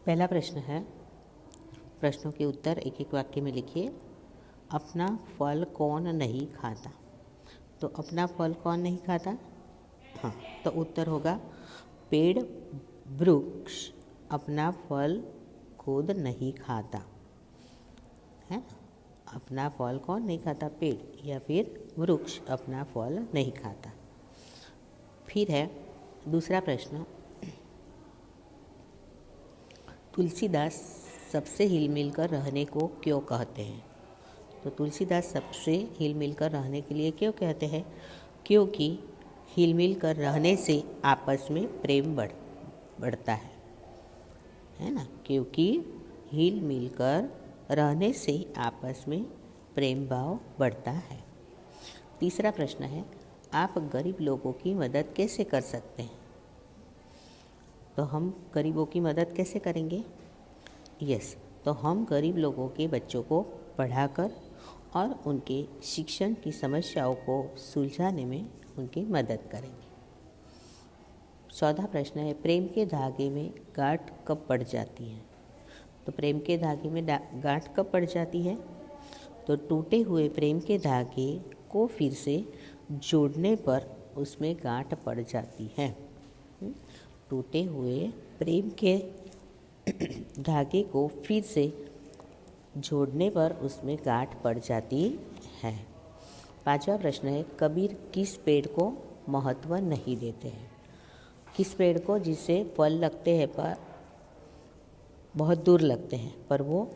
पहला प्रश्न है, प्रश्नों के उत्तर एक एक वाक्य में लिखिए। अपना फल कौन नहीं खाता? तो अपना फल कौन नहीं खाता? हाँ, तो उत्तर होगा पेड़ वृक्ष अपना फल खुद नहीं खाता है। अपना फल कौन नहीं खाता? पेड़ या फिर वृक्ष अपना फल नहीं खाता। फिर है दूसरा प्रश्न, तुलसीदास सबसे हिल मिल कर रहने को क्यों कहते हैं? तो तुलसीदास सबसे हिल मिल कर रहने के लिए क्यों कहते हैं? क्योंकि हिल मिल कर रहने से आपस में प्रेम बढ़ता है ना। क्योंकि हिल मिल कर रहने से आपस में प्रेम भाव बढ़ता है। तीसरा प्रश्न है, आप गरीब लोगों की मदद कैसे कर सकते हैं? तो हम गरीबों की मदद कैसे करेंगे? तो हम गरीब लोगों के बच्चों को पढ़ाकर और उनके शिक्षण की समस्याओं को सुलझाने में उनकी मदद करेंगे। चौथा प्रश्न है, प्रेम के धागे में गांठ कब पड़ जाती है? तो प्रेम के धागे में गांठ कब पड़ जाती है? तो टूटे हुए प्रेम के धागे को फिर से जोड़ने पर उसमें गांठ पड़ जाती है। टूटे हुए प्रेम के धागे को फिर से जोड़ने पर उसमें गांठ पड़ जाती है। पांचवा प्रश्न है, कबीर किस पेड़ को महत्व नहीं देते हैं? किस पेड़ को जिससे फल लगते हैं पर बहुत दूर लगते हैं, पर वो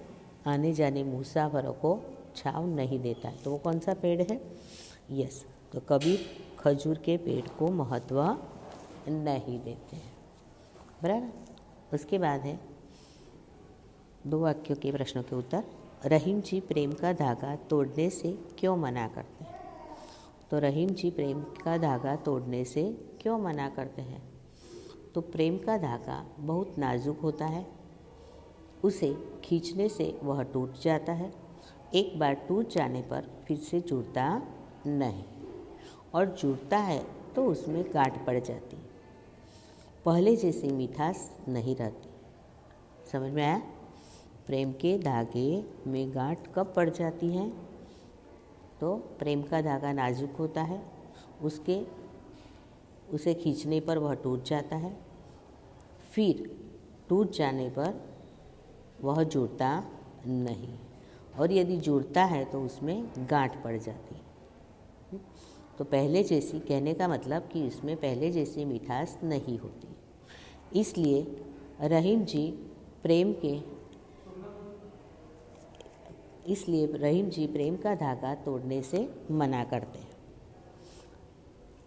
आने जाने मुसाफिरों को छांव नहीं देता है, तो वो कौन सा पेड़ है? तो कबीर खजूर के पेड़ को महत्व नहीं देते हैं। बराबर। उसके बाद है 2 वाक्यों के प्रश्नों के उत्तर। रहीम जी प्रेम का धागा तोड़ने से क्यों मना करते हैं? तो रहीम जी प्रेम का धागा तोड़ने से क्यों मना करते हैं? तो प्रेम का धागा बहुत नाजुक होता है, उसे खींचने से वह टूट जाता है। एक बार टूट जाने पर फिर से जुड़ता नहीं, और जुड़ता है तो उसमें गांठ पड़ जाती, पहले जैसी मिठास नहीं रहती। समझ में आया? प्रेम के धागे में गांठ कब पड़ जाती है? तो प्रेम का धागा नाजुक होता है, उसे खींचने पर वह टूट जाता है, फिर टूट जाने पर वह जुड़ता नहीं, और यदि जुड़ता है तो उसमें गांठ पड़ जाती है। तो पहले जैसी, कहने का मतलब कि उसमें पहले जैसी मिठास नहीं होती। इसलिए रहीम जी प्रेम का धागा तोड़ने से मना करते हैं।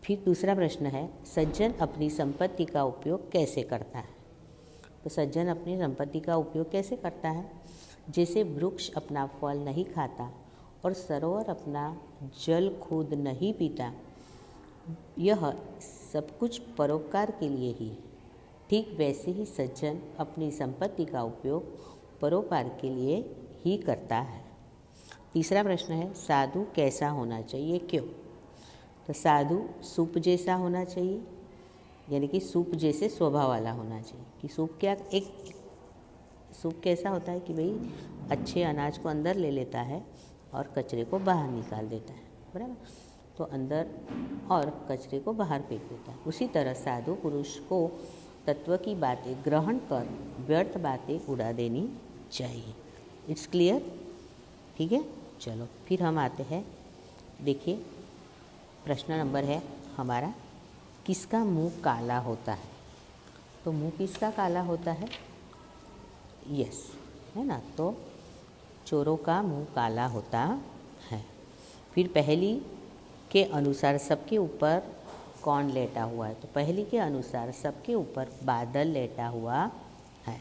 फिर दूसरा प्रश्न है, सज्जन अपनी संपत्ति का उपयोग कैसे करता है? तो सज्जन अपनी संपत्ति का उपयोग कैसे करता है? जैसे वृक्ष अपना फल नहीं खाता और सरोवर अपना जल खुद नहीं पीता, यह सब कुछ परोपकार के लिए ही है। ठीक वैसे ही सज्जन अपनी संपत्ति का उपयोग परोपकार के लिए ही करता है। तीसरा प्रश्न है, साधु कैसा होना चाहिए, क्यों? तो साधु सूप जैसा होना चाहिए, यानी कि सूप जैसे स्वभाव वाला होना चाहिए। कि सूप कैसा होता है कि भाई अच्छे अनाज को अंदर ले लेता है और कचरे को बाहर निकाल देता है, बराबर। तो अंदर और कचरे को बाहर फेंक देता है। उसी तरह साधु पुरुष को तत्व की बातें ग्रहण कर व्यर्थ बातें उड़ा देनी चाहिए। It's clear? ठीक है, चलो फिर हम आते हैं। देखिए, प्रश्न नंबर है हमारा, किसका मुंह काला होता है? तो मुंह किसका काला होता है? है ना। तो चोरों का मुंह काला होता है। फिर पहली के अनुसार सबके ऊपर कौन लेटा हुआ है? तो पहली के अनुसार सबके ऊपर बादल लेटा हुआ है।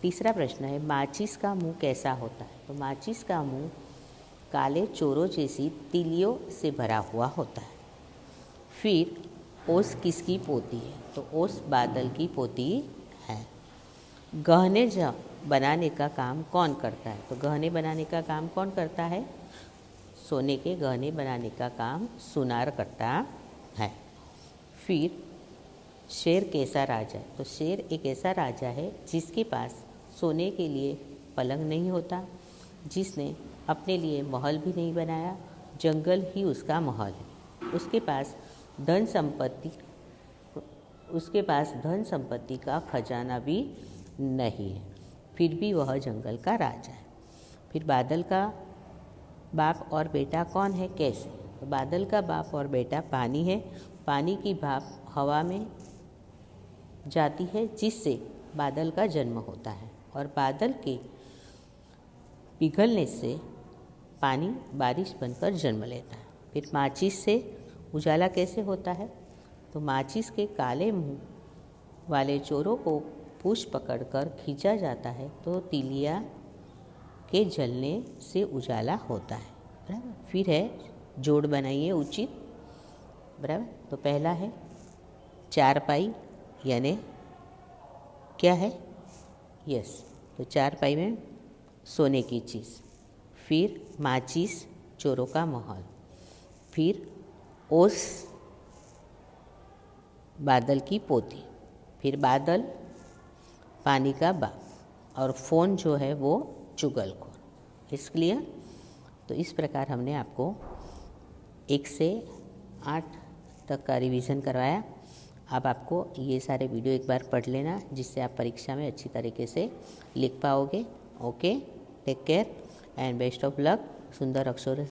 तीसरा प्रश्न है, माचिस का मुंह कैसा होता है? तो माचिस का मुंह काले चोरों जैसी तिलियों से भरा हुआ होता है। फिर ओस किसकी पोती है? तो ओस बादल की पोती है। गहने बनाने का काम कौन करता है? तो गहने बनाने का काम कौन करता है? सोने के गहने बनाने का काम सुनार करता है। फिर शेर कैसा राजा है? तो शेर एक ऐसा राजा है जिसके पास सोने के लिए पलंग नहीं होता, जिसने अपने लिए महल भी नहीं बनाया, जंगल ही उसका महल है। उसके पास धन संपत्ति का खजाना भी नहीं है, फिर भी वह जंगल का राजा है। फिर बादल का बाप और बेटा कौन है, कैसे? तो बादल का बाप और बेटा पानी है। पानी की भाप हवा में जाती है, जिससे बादल का जन्म होता है, और बादल के पिघलने से पानी बारिश बनकर जन्म लेता है। फिर माचिस से उजाला कैसे होता है? तो माचिस के काले मुंह वाले चोरों को पूंछ पकड़कर खींचा जाता है, तो तीलिया के जलने से उजाला होता है। बराबर। फिर है जोड़ बनाइए उचित। बराबर। तो पहला है चारपाई, यानी क्या है? यस, तो चारपाई में सोने की चीज़। फिर माचिस, चोरों का महल। फिर ओस, बादल की पोती। फिर बादल, पानी का बाप। और फ़ोन जो है वो चुगलखोर। इसलिए तो इस प्रकार हमने आपको 1 से 8 तक का रिवीजन करवाया। अब आपको ये सारे वीडियो एक बार पढ़ लेना, जिससे आप परीक्षा में अच्छी तरीके से लिख पाओगे। Okay, take care and best of luck. सुंदर अक्षरों